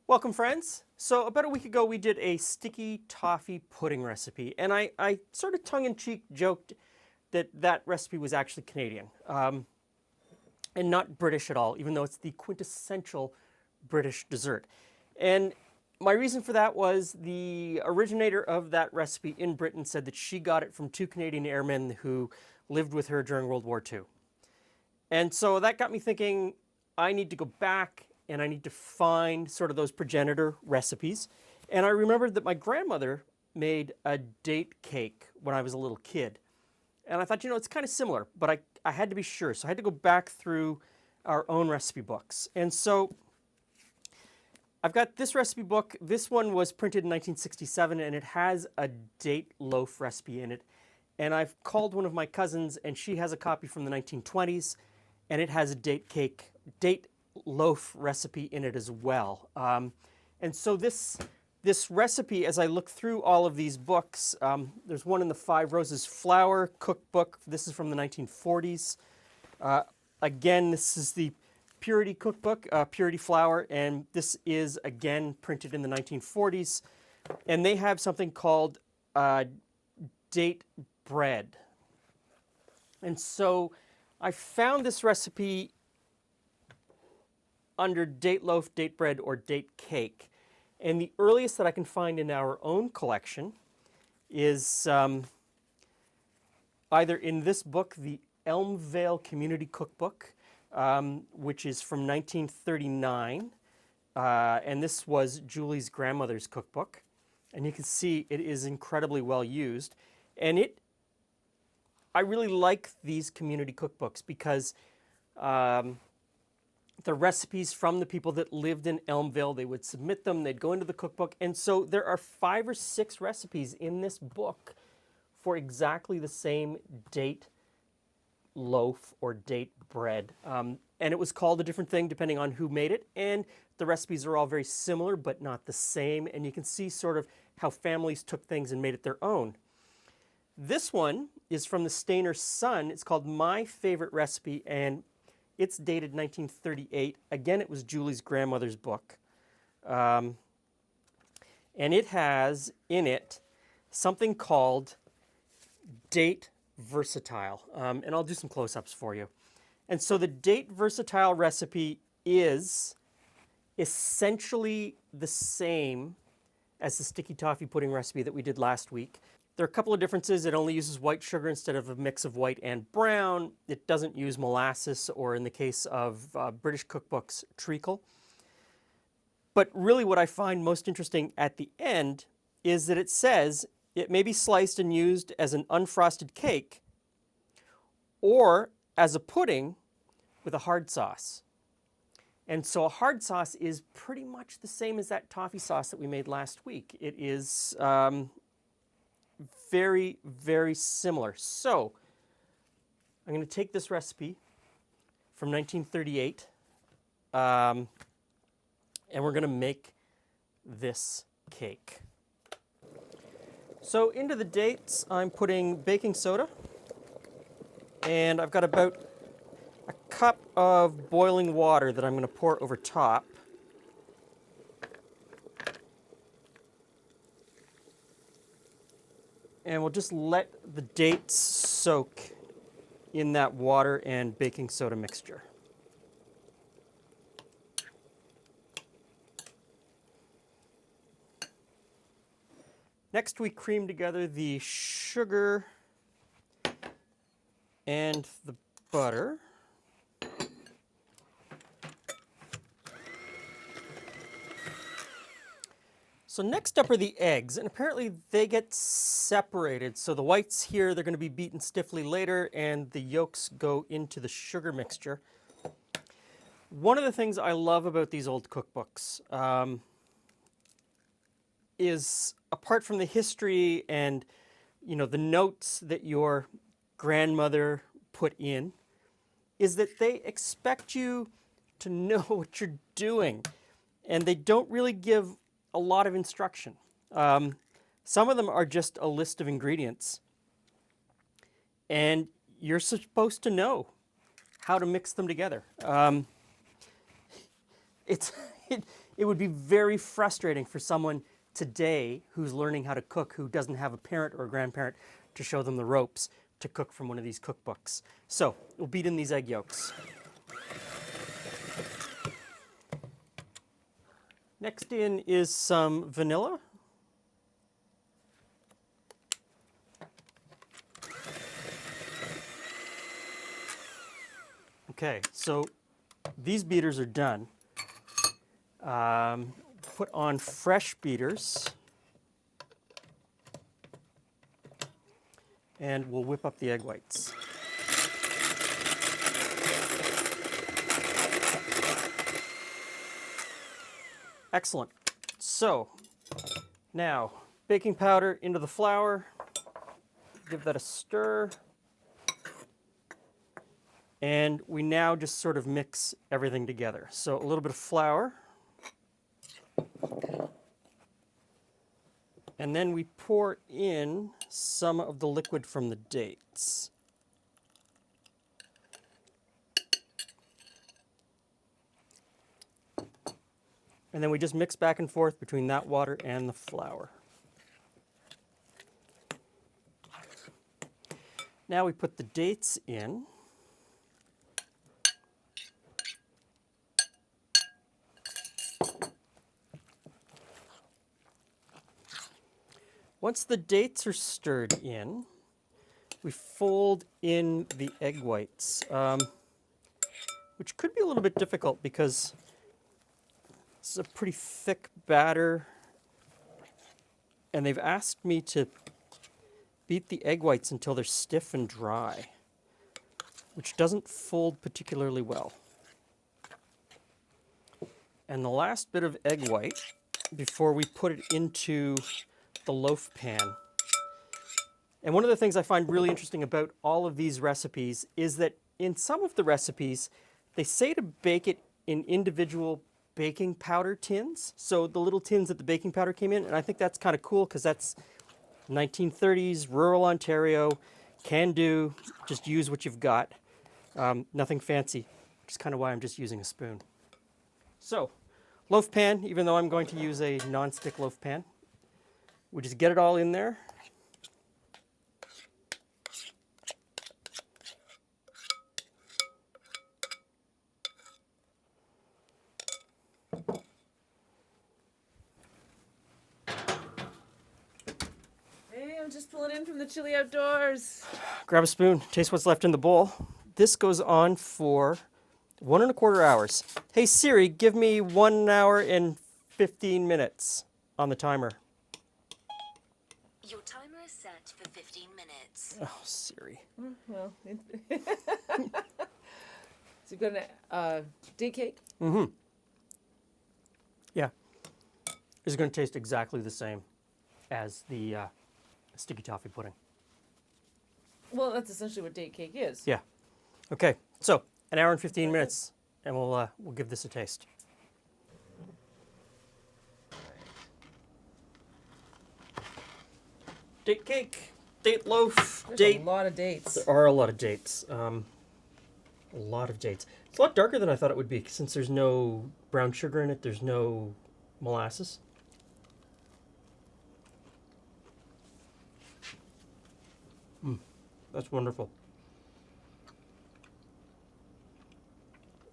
Welcome, friends. So about a week ago, we did a sticky toffee pudding recipe, and I sort of tongue-in-cheek joked that that recipe was actually Canadian and not British at all, even though it's the quintessential British dessert. And my reason for that was the originator of that recipe in Britain said that she got it from two Canadian airmen who lived with her during World War II. And so that got me thinking, I need to go back and I need to find sort of those progenitor recipes. And I remembered that my grandmother made a date cake when I was a little kid. And I thought, it's kind of similar, but I had to be sure. So I had to go back through our own recipe books. And so I've got this recipe book. This one was printed in 1967, and it has a date loaf recipe in it. And I've called one of my cousins, and she has a copy from the 1920s, and it has a date loaf recipe in it as well. And so this recipe, as I look through all of these books, there's one in the Five Roses Flour cookbook. This is from the 1940s. Again, this is the Purity cookbook, Purity Flour, and this is again printed in the 1940s. And they have something called date bread. And so I found this recipe under date loaf, date bread, or date cake. And the earliest that I can find in our own collection is either in this book, the Elmvale Community Cookbook, which is from 1939. And this was Julie's grandmother's cookbook. And you can see it is incredibly well used. And I really like these community cookbooks because the recipes from the people that lived in Elmvale, they would submit them, they'd go into the cookbook. And so there are 5 or 6 recipes in this book for exactly the same date loaf or date bread. And it was called a different thing depending on who made it. And the recipes are all very similar, but not the same. And you can see sort of how families took things and made it their own. This one is from the Stainer Sun. It's called My Favorite Recipe, and it's dated 1938. Again, it was Julie's grandmother's book. And it has in it something called Date Versatile. And I'll do some close-ups for you. And so the Date Versatile recipe is essentially the same as the sticky toffee pudding recipe that we did last week. There are a couple of differences. It only uses white sugar instead of a mix of white and brown. It doesn't use molasses, or in the case of British cookbooks, treacle. But really what I find most interesting at the end is that it says it may be sliced and used as an unfrosted cake or as a pudding with a hard sauce. And so a hard sauce is pretty much the same as that toffee sauce that we made last week. It is very, very similar. So I'm going to take this recipe from 1938 and we're going to make this cake. So into the dates, I'm putting baking soda, and I've got about a cup of boiling water that I'm going to pour over top. And we'll just let the dates soak in that water and baking soda mixture. Next, we cream together the sugar and the butter. So next up are the eggs, and apparently they get separated. So the whites here, they're going to be beaten stiffly later, and the yolks go into the sugar mixture. One of the things I love about these old cookbooks is, apart from the history and the notes that your grandmother put in, is that they expect you to know what you're doing, and they don't really give a lot of instruction. Some of them are just a list of ingredients, and you're supposed to know how to mix them together. It it would be very frustrating for someone today who's learning how to cook who doesn't have a parent or a grandparent to show them the ropes to cook from one of these cookbooks. So we'll beat in these egg yolks. Next in is some vanilla. Okay, so these beaters are done. Put on fresh beaters. And we'll whip up the egg whites. Excellent. So now baking powder into the flour. Give that a stir. And we now just sort of mix everything together. So a little bit of flour. And then we pour in some of the liquid from the dates. And then we just mix back and forth between that water and the flour. Now we put the dates in. Once the dates are stirred in, we fold in the egg whites, which could be a little bit difficult because this is a pretty thick batter, and they've asked me to beat the egg whites until they're stiff and dry, which doesn't fold particularly well. And the last bit of egg white before we put it into the loaf pan. And one of the things I find really interesting about all of these recipes is that in some of the recipes, they say to bake it in individual baking powder tins. So the little tins that the baking powder came in, and I think that's kind of cool because that's 1930s, rural Ontario, can do, just use what you've got. Nothing fancy, which is kind of why I'm just using a spoon. So, loaf pan, even though I'm going to use a non-stick loaf pan. We just get it all in there. Hey, I'm just pulling in from the chilly outdoors. Grab a spoon, taste what's left in the bowl. This goes on for 1¼ hours. Hey Siri, give me 1 hour and 15 minutes on the timer. Your timer is set for 15 minutes. Oh, Siri. Well, so you've got a day cake? Mm-hmm. Yeah. It's going to taste exactly the same as the sticky toffee pudding. Well, that's essentially what date cake is. Yeah. Okay, so 1 hour and 15 minutes, and we'll give this a taste. Date cake, date loaf, There's date. a lot of dates. There are a lot of dates. A lot of dates. It's a lot darker than I thought it would be since there's no brown sugar in it. There's no molasses. That's wonderful.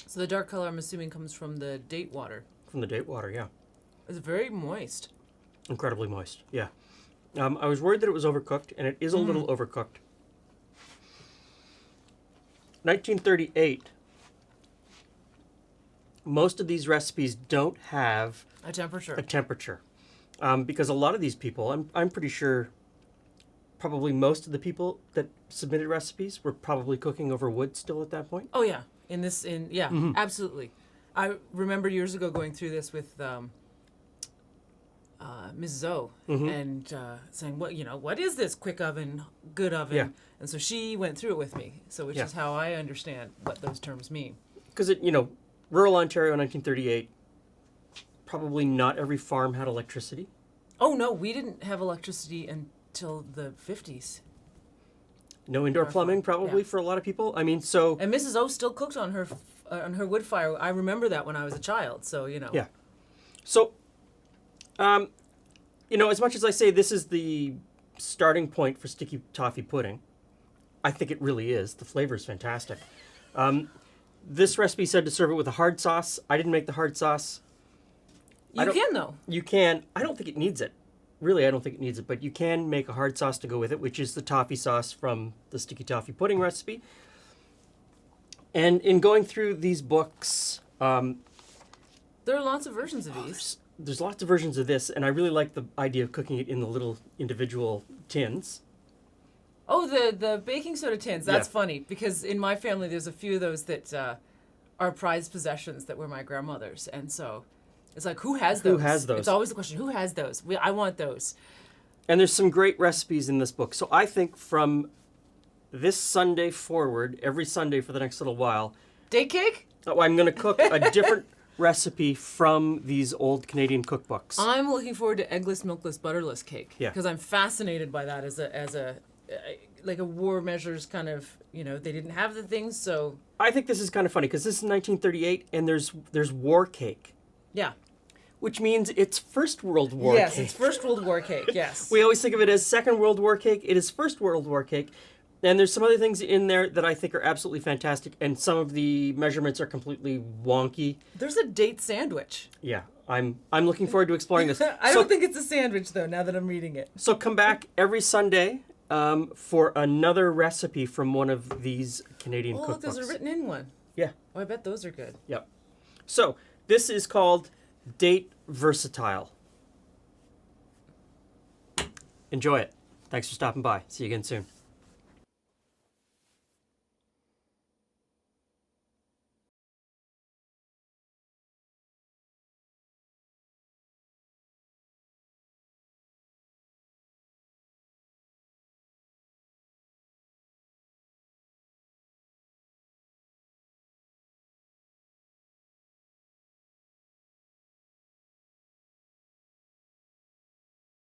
So the dark color, I'm assuming, comes from the date water. From the date water, yeah. It's very moist. Incredibly moist, yeah. I was worried that it was overcooked, and it is a little overcooked. 1938. Most of these recipes don't have A temperature. a temperature, because a lot of these people, I'm pretty sure, probably most of the people that submitted recipes were probably cooking over wood still at that point. Oh yeah, absolutely. I remember years ago going through this with Mrs. O and saying, what is this quick oven, good oven? Yeah. And so she went through it with me. So which Yeah. is how I understand what those terms mean. Because rural Ontario, 1938. Probably not every farm had electricity. Oh no, we didn't have electricity until the 50s. No indoor Our plumbing, farm, probably yeah. for a lot of people. I mean, so And Mrs. O still cooked on her wood fire. I remember that when I was a child. So yeah. So, as much as I say this is the starting point for sticky toffee pudding, I think it really is. The flavor is fantastic. This recipe said to serve it with a hard sauce. I didn't make the hard sauce. You can though. You can. I don't think it needs it. Really, I don't think it needs it, but you can make a hard sauce to go with it, which is the toffee sauce from the sticky toffee pudding recipe. And in going through these books, There are lots of versions of these. there's lots of versions of this, and I really like the idea of cooking it in the little individual tins. Oh, the baking soda tins. That's Yeah. funny because in my family there's a few of those that are prized possessions that were my grandmother's, and so it's like who has those? Who has those? It's always the question: who has those? I want those. And there's some great recipes in this book. So I think from this Sunday forward, every Sunday for the next little while, Date cake? I'm going to cook a different recipe from these old Canadian cookbooks. I'm looking forward to eggless, milkless, butterless cake. Yeah. Because I'm fascinated by that as a like a war measures kind of, they didn't have the things, so I think this is kind of funny because this is 1938 and there's war cake, yeah. which means it's First World War Yes, cake. it's First World War cake, yes. We always think of it as Second World War cake. It is First World War cake. And there's some other things in there that I think are absolutely fantastic, and some of the measurements are completely wonky. There's a date sandwich. Yeah, I'm looking forward to exploring this. I don't think it's a sandwich, though, now that I'm reading it. So come back every Sunday for another recipe from one of these Canadian Oh, cookbooks. look, there's a written in one. Yeah, Oh, I bet those are good. yep. So this is called Date Versatile. Enjoy it. Thanks for stopping by. See you again soon.